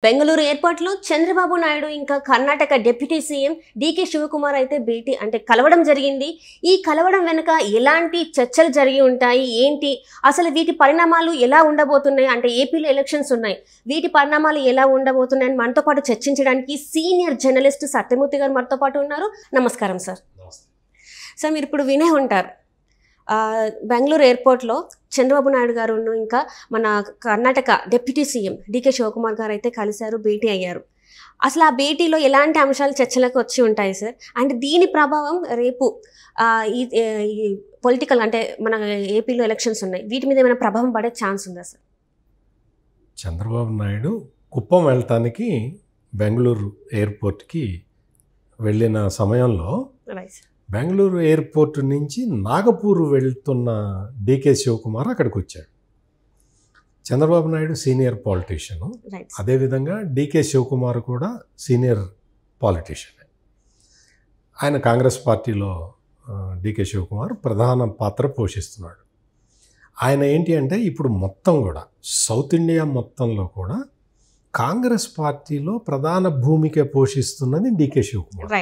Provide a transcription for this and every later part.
బెంగళూరు ఎయిర్పోర్ట్లో చంద్రబాబు నాయుడు ఇంకా Karnataka deputy CM DK Shivakumar అయితే భేటీ కలవడం జరిగింది. ఈ కలవడం వెనుక ఎలాంటి చర్చలు జరిగి ఉంటాయి, ఏంటి అసలు వీటి పరిణామాలు ఎలా ఉండబోతున్నాయి, ఏపీలో ఎలక్షన్స్ ఉన్నాయి, వీటి పరిణామాలు ఎలా ఉండబోతున్నాయని మనతో పాటు చర్చించడానికి సీనియర్ జర్నలిస్ట్ సత్యమూర్తి గారు మనతో పాటు ఉన్నారు. నమస్కారం సార్. సార్, మీరు ఇప్పుడు వినే ఉంటారు, బెంగళూరు ఎయిర్పోర్ట్లో చంద్రబాబు నాయుడు గారు ఇంకా మన Karnataka deputy CM DK Shivakumar garu అయితే కలిశారు, భేటీ అయ్యారు. అసలు ఆ భేటీలో ఎలాంటి అంశాలు చర్చలకు వచ్చి ఉంటాయి సార్? దీని ప్రభావం రేపు ఈ పొలిటికల్ మన ఏపీలో ఎలక్షన్స్ ఉన్నాయి, వీటి మీద ఏమైనా ప్రభావం పడే ఛాన్స్ ఉందా సార్? చంద్రబాబు నాయుడు కుప్పం వెళ్ళటానికి బెంగళూరు ఎయిర్పోర్ట్కి వెళ్ళిన సమయంలో బెంగళూరు ఎయిర్పోర్ట్ నుంచి నాగపూర్ వెళ్తున్న డీకే శివకుమార్ అక్కడికి వచ్చాడు. చంద్రబాబు నాయుడు సీనియర్ పాలిటీషియను, అదేవిధంగా డీకే శివకుమార్ కూడా సీనియర్ పాలిటీషియన్. ఆయన కాంగ్రెస్ పార్టీలో డీకే శివకుమార్ ప్రధాన పాత్ర పోషిస్తున్నాడు. ఆయన ఏంటి అంటే ఇప్పుడు మొత్తం కూడా సౌత్ ఇండియా మొత్తంలో కూడా కాంగ్రెస్ పార్టీలో ప్రధాన భూమిక పోషిస్తున్నది డీకే శివకుమార్.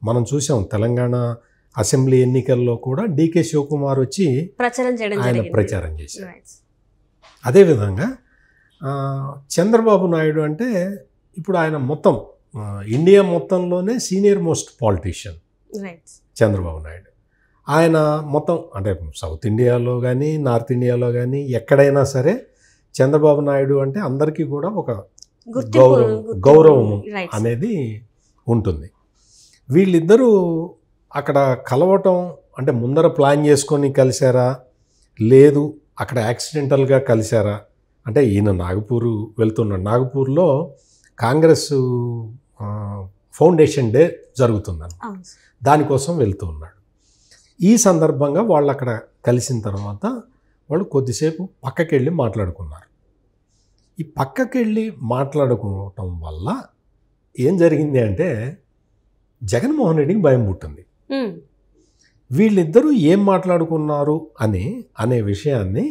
మనం చూసాం తెలంగాణ అసెంబ్లీ ఎన్నికల్లో కూడా డీకే శివకుమార్ వచ్చి ప్రచారం చేశారు. అదేవిధంగా చంద్రబాబు నాయుడు అంటే ఇప్పుడు ఆయన మొత్తం ఇండియా మొత్తంలోనే senior most politician Chandrababu Naidu. ఆయన మొత్తం సౌత్ ఇండియాలో కానీ నార్త్ ఇండియాలో కానీ ఎక్కడైనా సరే చంద్రబాబు నాయుడు అంటే అందరికీ కూడా ఒక గౌరవం అనేది ఉంటుంది. వీళ్ళిద్దరూ అక్కడ కలవటం ముందర ప్లాన్ చేసుకొని కలిశారా, లేదు అక్కడ యాక్సిడెంటల్గా కలిశారా? ఈయన నాగపూర్ వెళ్తున్నాడు. నాగపూర్లో కాంగ్రెస్ ఫౌండేషన్ డే జరుగుతుందని దానికోసం వెళ్తూ ఉన్నాడు. ఈ సందర్భంగా వాళ్ళు అక్కడ కలిసిన తర్వాత వాళ్ళు కొద్దిసేపు పక్కకెళ్ళి మాట్లాడుకున్నారు. ఈ పక్కకెళ్ళి మాట్లాడుకోవటం వల్ల ఏం జరిగింది అంటే జగన్మోహన్ రెడ్డికి భయం పుట్టింది. వీళ్ళిద్దరూ ఏం మాట్లాడుకున్నారు అనే విషయాన్ని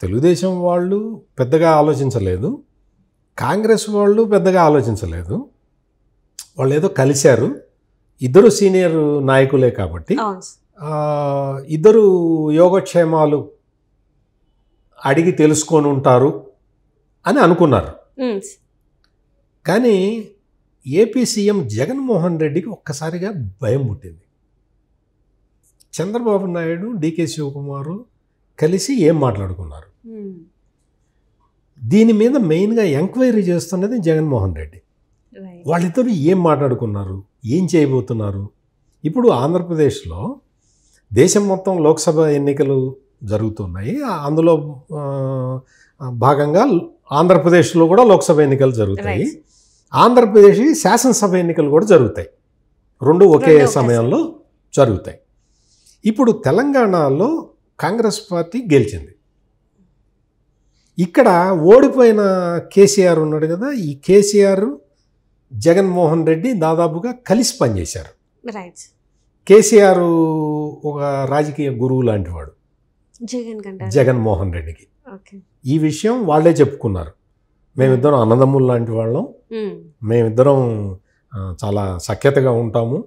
తెలుగుదేశం వాళ్ళు పెద్దగా ఆలోచించలేదు, కాంగ్రెస్ వాళ్ళు పెద్దగా ఆలోచించలేదు. వాళ్ళు ఏదో కలిశారు, ఇద్దరు సీనియర్ నాయకులే కాబట్టి ఇద్దరు యోగక్షేమాలు అడిగి తెలుసుకొని ఉంటారు అని అనుకున్నారు. కానీ ఏపీ సీఎం జగన్మోహన్ రెడ్డికి ఒక్కసారిగా భయం పుట్టింది. చంద్రబాబు నాయుడు డీకే శివకుమార్ కలిసి ఏం మాట్లాడుకున్నారు, దీని మీద మెయిన్గా ఎంక్వైరీ చేస్తున్నది జగన్మోహన్ రెడ్డి. వాళ్ళిద్దరూ ఏం మాట్లాడుకున్నారు, ఏం చేయబోతున్నారు? ఇప్పుడు ఆంధ్రప్రదేశ్లో దేశం మొత్తం లోక్సభ ఎన్నికలు జరుగుతున్నాయి, అందులో భాగంగా ఆంధ్రప్రదేశ్లో కూడా లోక్సభ ఎన్నికలు జరుగుతాయి. ఆంధ్రప్రదేశ్ శాసనసభ ఎన్నికలు కూడా జరుగుతాయి, రెండు ఒకే సమయంలో జరుగుతాయి. ఇప్పుడు తెలంగాణలో కాంగ్రెస్ పార్టీ గెలిచింది. ఇక్కడ ఓడిపోయిన కేసీఆర్ ఉన్నాడు కదా, ఈ కేసీఆర్ జగన్మోహన్ రెడ్డి దాదాపుగా కలిసి పనిచేశారు. కేసీఆర్ ఒక రాజకీయ గురువు లాంటి వాడు జగన్మోహన్ రెడ్డికి. ఈ విషయం వాళ్ళే చెప్పుకున్నారు, మేమిద్దరం అన్నదమ్ములు లాంటి వాళ్ళం, మేమిద్దరం చాలా సఖ్యతగా ఉంటాము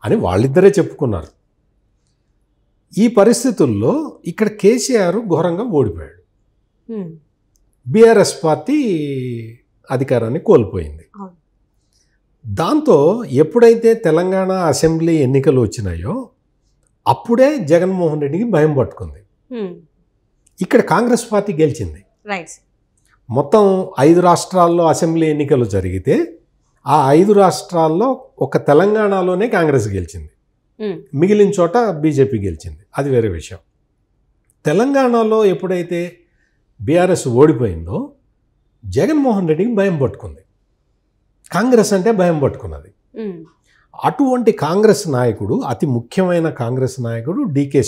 అని వాళ్ళిద్దరే చెప్పుకున్నారు. ఈ పరిస్థితుల్లో ఇక్కడ కేసీఆర్ ఘోరంగా ఓడిపోయాడు. బీఆర్ఎస్ పార్టీ అధికారాన్ని కోల్పోయింది. దాంతో ఎప్పుడైతే తెలంగాణ అసెంబ్లీ ఎన్నికలు వచ్చినాయో అప్పుడే జగన్మోహన్ రెడ్డికి భయం పట్టుకుంది. ఇక్కడ కాంగ్రెస్ పార్టీ గెలిచింది. మొత్తం 5 రాష్ట్రాల్లో అసెంబ్లీ ఎన్నికలు జరిగితే ఆ 5 రాష్ట్రాల్లో ఒక తెలంగాణలోనే కాంగ్రెస్ గెలిచింది, మిగిలిన చోట బీజేపీ గెలిచింది, అది వేరే విషయం. తెలంగాణలో ఎప్పుడైతే బీఆర్ఎస్ ఓడిపోయిందో జగన్మోహన్ రెడ్డికి భయం పట్టుకుంది, కాంగ్రెస్ అంటే భయం పట్టుకున్నది. అటువంటి కాంగ్రెస్ నాయకుడు, అతి ముఖ్యమైన కాంగ్రెస్ నాయకుడు డీకే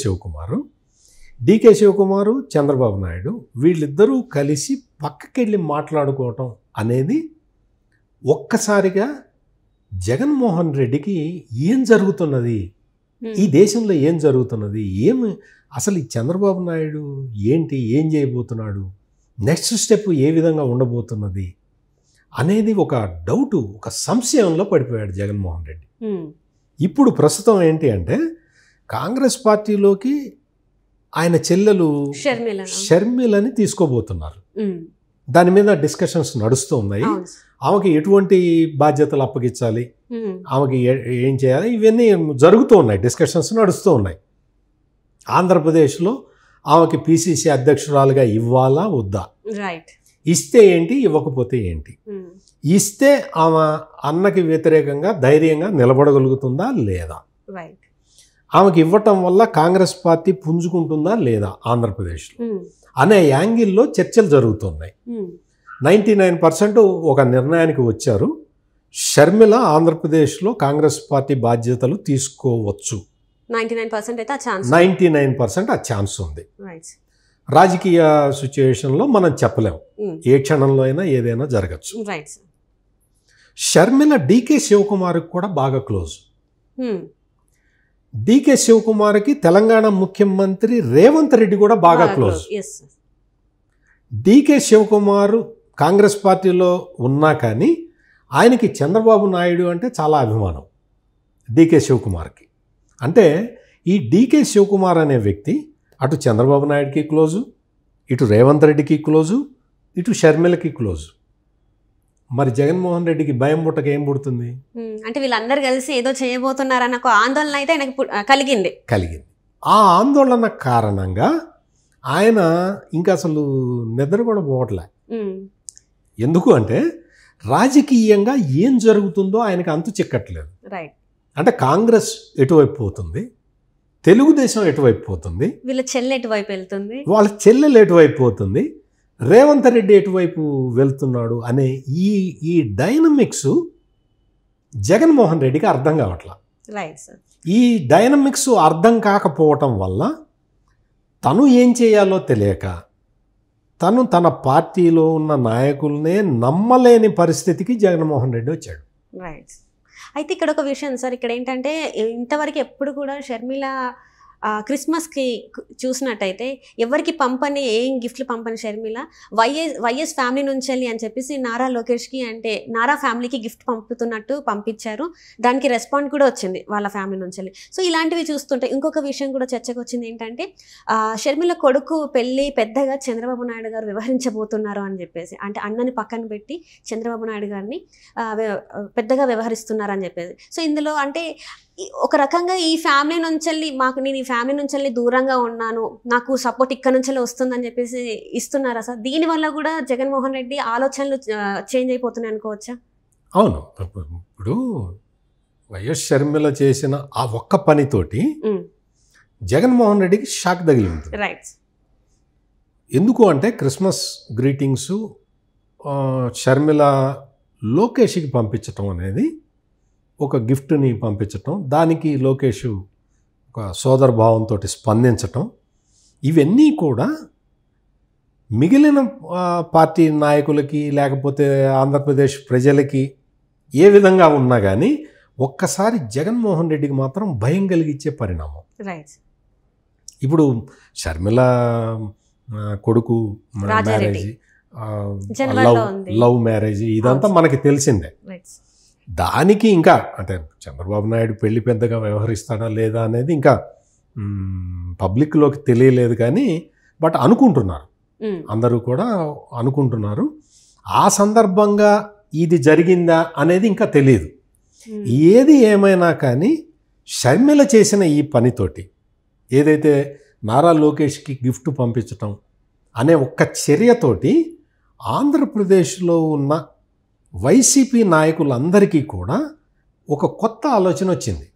శివకుమారు చంద్రబాబు నాయుడు వీళ్ళిద్దరూ కలిసి పక్కకెళ్ళి మాట్లాడుకోవటం అనేది ఒక్కసారిగా జగన్మోహన్ రెడ్డికి ఏం జరుగుతున్నది, ఈ దేశంలో ఏం జరుగుతున్నది, అసలు ఈ చంద్రబాబు నాయుడు ఏం చేయబోతున్నాడు, నెక్స్ట్ స్టెప్ ఏ విధంగా ఉండబోతున్నది అనేది ఒక డౌట్, ఒక సంశయంలో పడిపోయాడు జగన్మోహన్ రెడ్డి. ఇప్పుడు ప్రస్తుతం ఏంటి అంటే కాంగ్రెస్ పార్టీలోకి ఆయన చెల్లెలు షర్మిలని తీసుకోబోతున్నారు. దాని మీద డిస్కషన్స్ నడుస్తూ ఉన్నాయి. ఆమెకి ఎటువంటి బాధ్యతలు అప్పగించాలి, ఆమెకి ఏం చేయాలి, ఇవన్నీ జరుగుతూ ఉన్నాయి, డిస్కషన్స్ నడుస్తూ ఉన్నాయి. ఆంధ్రప్రదేశ్లో ఆమెకి పిసిసి అధ్యక్షురాలుగా ఇవ్వాలా వద్దా, ఇస్తే ఏంటి ఇవ్వకపోతే ఏంటి, ఇస్తే ఆమె అన్నకి వ్యతిరేకంగా ధైర్యంగా నిలబడగలుగుతుందా లేదా, ఆమెకి ఇవ్వటం వల్ల కాంగ్రెస్ పార్టీ పుంజుకుంటుందా లేదా ఆంధ్రప్రదేశ్లో అనే యాంగిల్లో చర్చలు జరుగుతున్నాయి. 99% ఒక నిర్ణయానికి వచ్చారు. షర్మిల ఆంధ్రప్రదేశ్లో కాంగ్రెస్ పార్టీ బాధ్యతలు తీసుకోవచ్చు. 99% ఆ ఛాన్స్ ఉంది. రాజకీయ సిచ్యుయేషన్లో మనం చెప్పలేం, ఏ క్షణంలో అయినా ఏదైనా జరగచ్చు. షర్మిల డీకే శివకుమార్కి కూడా బాగా క్లోజ్. డీకే శివకుమార్కి తెలంగాణ ముఖ్యమంత్రి రేవంత్ రెడ్డి కూడా బాగా క్లోజ్. డీకే శివకుమార్ కాంగ్రెస్ పార్టీలో ఉన్నా కానీ ఆయనకి చంద్రబాబు నాయుడు అంటే చాలా అభిమానం డీకే శివకుమార్కి. అంటే ఈ డీకే శివకుమార్ అనే వ్యక్తి అటు చంద్రబాబు నాయుడుకి క్లోజు, ఇటు రేవంత్ రెడ్డికి క్లోజు, ఇటు షర్మిలకి క్లోజు. మరి జగన్మోహన్ రెడ్డికి భయం పుట్టక ఏం పుడుతుంది అంటే వీళ్ళందరూ కలిసి ఏదో చేయబోతున్నారన్న ఒక ఆందోళన అయితే ఆయనకు కలిగింది. ఆ ఆందోళన కారణంగా ఆయన ఇంకా అసలు నిద్ర కూడా పోవట్లే. ఎందుకు అంటే రాజకీయంగా ఏం జరుగుతుందో ఆయనకు అంతు చిక్కట్లేదు. అంటే కాంగ్రెస్ ఎటువైపు పోతుంది, తెలుగుదేశం ఎటువైపు పోతుంది, వీళ్ళ చెల్లె ఎటువైపు వెళ్తుంది, వాళ్ళ చెల్లెలు ఎటువైపు పోతుంది, రేవంత్ రెడ్డి ఎటువైపు వెళ్తున్నాడు అనే ఈ డైనమిక్స్ జగన్మోహన్ రెడ్డికి అర్థం కావట్లా. ఈ డైనమిక్స్ అర్థం కాకపోవటం వల్ల తను ఏం చేయాలో తెలియక తను తన పార్టీలో ఉన్న నాయకులనే నమ్మలేని పరిస్థితికి జగన్మోహన్ రెడ్డి వచ్చాడు. అయితే ఇక్కడ ఒక విషయం సార్, ఇక్కడ ఏంటంటే ఇంతవరకు ఎప్పుడు కూడా షర్మిల క్రిస్మస్కి చూసినట్టయితే ఎవరికి పంపని, ఏం గిఫ్ట్లు పంపని షర్మిల వైఎస్ ఫ్యామిలీ నుంచి వెళ్ళి అని చెప్పేసి నారా లోకేష్కి అంటే నారా ఫ్యామిలీకి గిఫ్ట్ పంపుతున్నట్టు పంపించారు. దానికి రెస్పాండ్ కూడా వచ్చింది వాళ్ళ ఫ్యామిలీ నుంచి వెళ్ళి. సో ఇలాంటివి చూస్తుంటే ఇంకొక విషయం కూడా చర్చకు వచ్చింది ఏంటంటే షర్మిల కొడుకు పెళ్ళి పెద్దగా చంద్రబాబు నాయుడు గారు వ్యవహరించబోతున్నారు అని చెప్పేసి, అంటే అన్నని పక్కన పెట్టి చంద్రబాబు నాయుడు గారిని పెద్దగా వ్యవహరిస్తున్నారు అని చెప్పేసి. సో ఇందులో అంటే ఒక రకంగా ఈ ఫ్యామిలీ నుంచి నేను ఈ ఫ్యామిలీ నుంచి దూరంగా ఉన్నాను, నాకు సపోర్ట్ ఇక్కడ నుంచి వస్తుందని చెప్పేసి ఇస్తున్నారా సార్? దీనివల్ల కూడా జగన్మోహన్ రెడ్డి ఆలోచనలు చేంజ్ అయిపోతున్నాయి అనుకోవచ్చా? అవును, ఇప్పుడు వైఎస్ షర్మిల చేసిన ఆ ఒక్క పనితోటి జగన్మోహన్ రెడ్డికి షాక్ తగిలి ఉంటుంది. ఎందుకు అంటే క్రిస్మస్ గ్రీటింగ్స్ షర్మిల లోకేష్కి పంపించటం అనేది, ఒక గిఫ్ట్ని పంపించటం, దానికి లోకేష్ ఒక సోదర భావంతో స్పందించటం, ఇవన్నీ కూడా మిగిలిన పార్టీ నాయకులకి లేకపోతే ఆంధ్రప్రదేశ్ ప్రజలకి ఏ విధంగా ఉన్నా కానీ ఒక్కసారి జగన్మోహన్ రెడ్డికి మాత్రం భయం కలిగించే పరిణామం. ఇప్పుడు షర్మిల కొడుకు మ్యారేజ్, లవ్ మ్యారేజ్, ఇదంతా మనకి తెలిసిందే. దానికి ఇంకా అంటే చంద్రబాబు నాయుడు పెళ్లి పెద్దగా వ్యవహరిస్తాడా లేదా అనేది ఇంకా పబ్లిక్లోకి తెలియలేదు కానీ బట్ అనుకుంటున్నారు, అందరూ కూడా అనుకుంటున్నారు. ఆ సందర్భంగా ఇది జరిగిందా అనేది ఇంకా తెలియదు. ఏది ఏమైనా కానీ షర్మిల చేసిన ఈ పనితోటి ఏదైతే నారా లోకేష్కి గిఫ్ట్ పంపించటం అనే ఒక్క చర్యతోటి ఆంధ్రప్రదేశ్లో ఉన్న వైసీపీ నాయకులందరికీ కూడా ఒక కొత్త ఆలోచన వచ్చింది.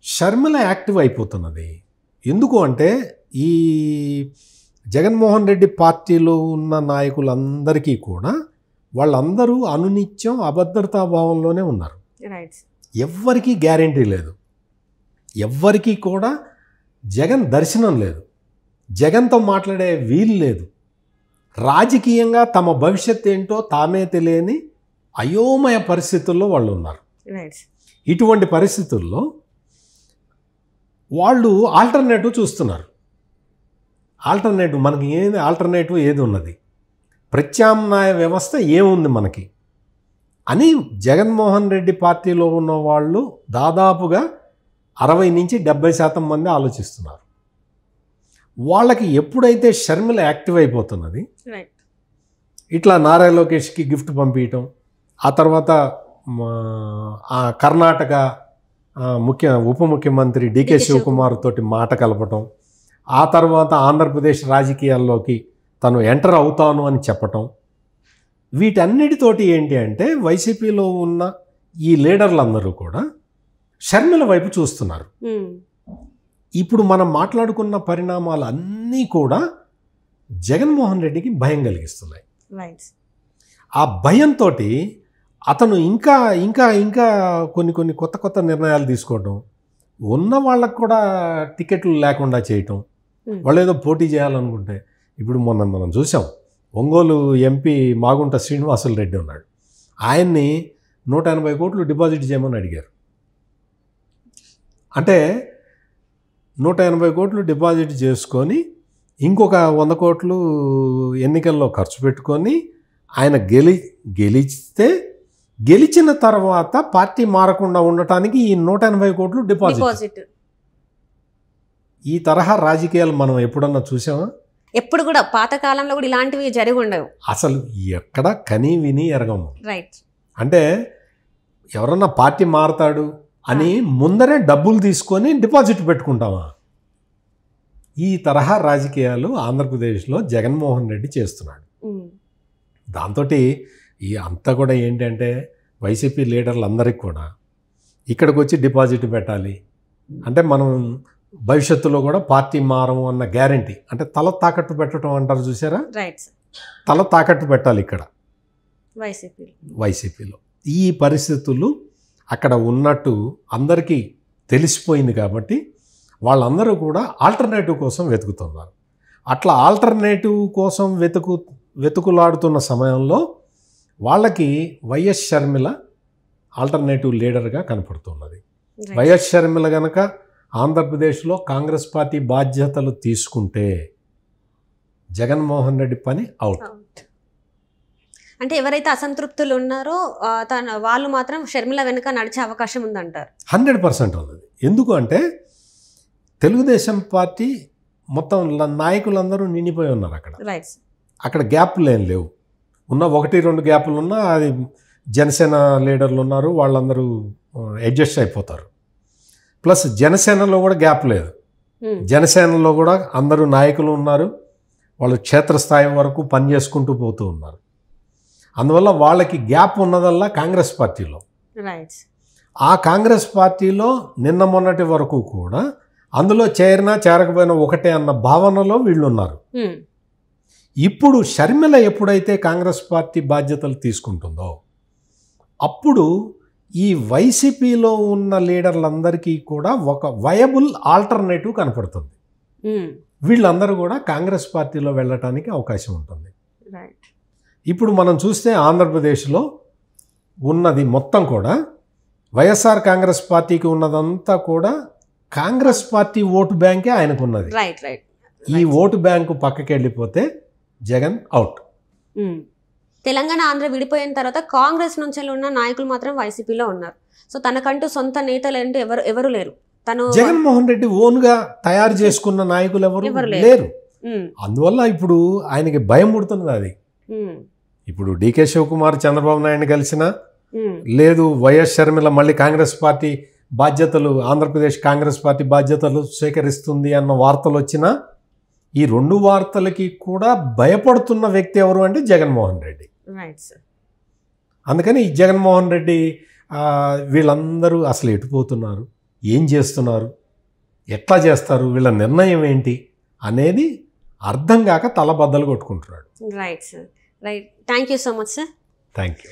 షర్మిల యాక్టివ్ అయిపోతున్నది. ఎందుకు అంటే ఈ జగన్మోహన్ రెడ్డి పార్టీలో ఉన్న నాయకులందరికీ కూడా వాళ్ళందరూ అనునిత్యం అభద్రతా భావంలోనే ఉన్నారు. ఎవ్వరికీ గ్యారెంటీ లేదు, ఎవ్వరికీ కూడా జగన్ దర్శనం లేదు, జగన్తో మాట్లాడే వీలు లేదు. రాజకీయంగా తమ భవిష్యత్తు ఏంటో తామే తెలియని అయోమయ పరిస్థితుల్లో వాళ్ళు ఉన్నారు. ఇటువంటి పరిస్థితుల్లో వాళ్ళు ఆల్టర్నేటివ్ చూస్తున్నారు. ఆల్టర్నేటివ్ మనకి ఆల్టర్నేటివ్ ఏది ఉన్నది? ప్రత్యామ్నాయ వ్యవస్థ ఏముంది మనకి అని జగన్మోహన్ రెడ్డి పార్టీలో ఉన్న వాళ్ళు దాదాపుగా 60-70% మంది ఆలోచిస్తున్నారు. వాళ్ళకి ఎప్పుడైతే షర్మిల యాక్టివ్ అయిపోతున్నది, ఇట్లా నారా లోకేష్కి గిఫ్ట్ పంపించటం, ఆ తర్వాత ఆ కర్ణాటక ఉప ముఖ్యమంత్రి డికే శివకుమార్ తోటి మాట కలపటం, ఆ తర్వాత ఆంధ్రప్రదేశ్ రాజకీయాల్లోకి తను ఎంటర్ అవుతాను అని చెప్పటం, వీటన్నిటితోటి ఏంటి అంటే వైసీపీలో ఉన్న ఈ లీడర్లందరూ కూడా షర్మిల వైపు చూస్తున్నారు. ఇప్పుడు మనం మాట్లాడుకున్న పరిణామాలు అన్నీ కూడా జగన్మోహన్ రెడ్డికి భయం కలిగిస్తున్నాయి. ఆ భయంతో అతను ఇంకా ఇంకా ఇంకా కొన్ని కొత్త నిర్ణయాలు తీసుకోవడం, ఉన్న వాళ్ళకు కూడా టికెట్లు లేకుండా చేయటం, వాళ్ళు ఏదో పోటీ చేయాలనుకుంటే. ఇప్పుడు మనం చూసాం, ఒంగోలు ఎంపీ మాగుంట శ్రీనివాసులు రెడ్డి ఉన్నాడు, ఆయన్ని 180 కోట్లు డిపాజిట్ చేయమని అడిగారు. అంటే 180 కోట్లు డిపాజిట్ చేసుకొని ఇంకొక 100 కోట్లు ఎన్నికల్లో ఖర్చు పెట్టుకొని ఆయన గెలిస్తే గెలిచిన తర్వాత పార్టీ మారకుండా ఉండటానికి ఈ 180 కోట్లు డిపాజిట్. ఈ తరహా రాజకీయాలు మనం ఎప్పుడన్నా చూసామా? ఎప్పుడు కూడా పాత కాలంలో కూడా ఇలాంటివి జరిగి ఉండవు. అసలు ఎక్కడ కని విని ఎరగము. రైట్. అంటే ఎవరన్నా పార్టీ మారతాడు అని ముందరే డబ్బులు తీసుకొని డిపాజిట్ పెట్టుకుంటామా? ఈ తరహా రాజకీయాలు ఆంధ్రప్రదేశ్లో జగన్మోహన్ రెడ్డి చేస్తున్నాడు. దాంతో ఈ అంతా కూడా ఏంటంటే వైసీపీ లీడర్లందరికీ కూడా ఇక్కడికి వచ్చి డిపాజిట్ పెట్టాలి అంటే మనం భవిష్యత్తులో కూడా పార్టీ మారము అన్న గ్యారంటీ, అంటే తల తాకట్టు పెట్టడం అంటారు చూసారా, తల తాకట్టు పెట్టాలి ఇక్కడ వైసీపీలో. ఈ పరిస్థితులు అక్కడ ఉన్నట్టు అందరికీ తెలిసిపోయింది కాబట్టి వాళ్ళందరూ కూడా ఆల్టర్నేటివ్ కోసం వెతుకుతున్నారు. అట్లా ఆల్టర్నేటివ్ కోసం వెతుకులాడుతున్న సమయంలో వాళ్ళకి వైఎస్ షర్మిల ఆల్టర్నేటివ్ లీడర్గా కనపడుతున్నది. వైఎస్ షర్మిల గనక ఆంధ్రప్రదేశ్లో కాంగ్రెస్ పార్టీ బాధ్యతలు తీసుకుంటే జగన్మోహన్ రెడ్డి పని అవుట్. అంటే ఎవరైతే అసంతృప్తులు ఉన్నారో వాళ్ళు మాత్రం షర్మిల వెనుక నడిచే అవకాశం ఉందంటారు. 100% ఉన్నది. ఎందుకు అంటే తెలుగుదేశం పార్టీ మొత్తం నాయకులందరూ నిండిపోయి ఉన్నారు అక్కడ గ్యాప్లు ఏం లేవు. ఉన్న 1-2 గ్యాపులు ఉన్నా అది జనసేన లీడర్లు ఉన్నారు, వాళ్ళందరూ అడ్జస్ట్ అయిపోతారు. ప్లస్ జనసేనలో కూడా గ్యాప్ లేదు. జనసేనలో కూడా అందరూ నాయకులు ఉన్నారు, వాళ్ళు క్షేత్రస్థాయి వరకు పనిచేసుకుంటూ పోతూ ఉన్నారు. అందువల్ల వాళ్ళకి గ్యాప్ ఉన్నదల్లా కాంగ్రెస్ పార్టీలో. ఆ కాంగ్రెస్ పార్టీలో నిన్న మొన్నటి వరకు కూడా అందులో చేరినా చేరకపోయినా ఒకటే అన్న భావనలో వీళ్ళు ఉన్నారు. ఇప్పుడు షర్మిల ఎప్పుడైతే కాంగ్రెస్ పార్టీ బాధ్యతలు తీసుకుంటుందో అప్పుడు ఈ వైసీపీలో ఉన్న లీడర్లందరికీ కూడా ఒక వయబుల్ ఆల్టర్నేటివ్ కనపడుతుంది. వీళ్ళందరూ కూడా కాంగ్రెస్ పార్టీలో వెళ్ళటానికి అవకాశం ఉంటుంది. ఇప్పుడు మనం చూస్తే ఆంధ్రప్రదేశ్లో ఉన్నది మొత్తం కూడా వైఎస్ఆర్ కాంగ్రెస్ పార్టీకి ఉన్నదంతా కూడా కాంగ్రెస్ పార్టీ ఓటు బ్యాంకే ఆయనకున్నది. ఈ ఓటు బ్యాంకు పక్కకి వెళ్ళిపోతే జగన్ అవుట్. తెలంగాణ ఆంధ్ర విడిపోయిన తర్వాత కాంగ్రెస్ నుంచి ఉన్న నాయకులు మాత్రం వైసీపీలో ఉన్నారు. సో తనకంటూ సొంత నేతలు అంటే ఎవరు లేరు. తను జగన్మోహన్ రెడ్డి ఓన్గా తయారు చేసుకున్న నాయకులు ఎవరు లేరు. అందువల్ల ఇప్పుడు ఆయనకి భయం పుడుతున్నది. అది ఇప్పుడు డికే శివకుమార్ చంద్రబాబు నాయుడిని కలిసినా లేదు, వైఎస్ షర్మిల మళ్ళీ కాంగ్రెస్ పార్టీ బాధ్యతలు ఆంధ్రప్రదేశ్ కాంగ్రెస్ పార్టీ బాధ్యతలు స్వీకరిస్తుంది అన్న వార్తలు వచ్చినా ఈ 2 వార్తలకి కూడా భయపడుతున్న వ్యక్తి ఎవరు అంటే జగన్మోహన్ రెడ్డి. అందుకని ఈ జగన్మోహన్ రెడ్డి వీళ్ళందరూ అసలు ఎటుపోతున్నారు, ఏం చేస్తున్నారు, ఎట్లా చేస్తారు, వీళ్ళ నిర్ణయం ఏంటి అనేది అర్థం కాక తల బద్దలు కొట్టుకుంటున్నాడు. Right sir, right. Thank you so much sir. Thank you.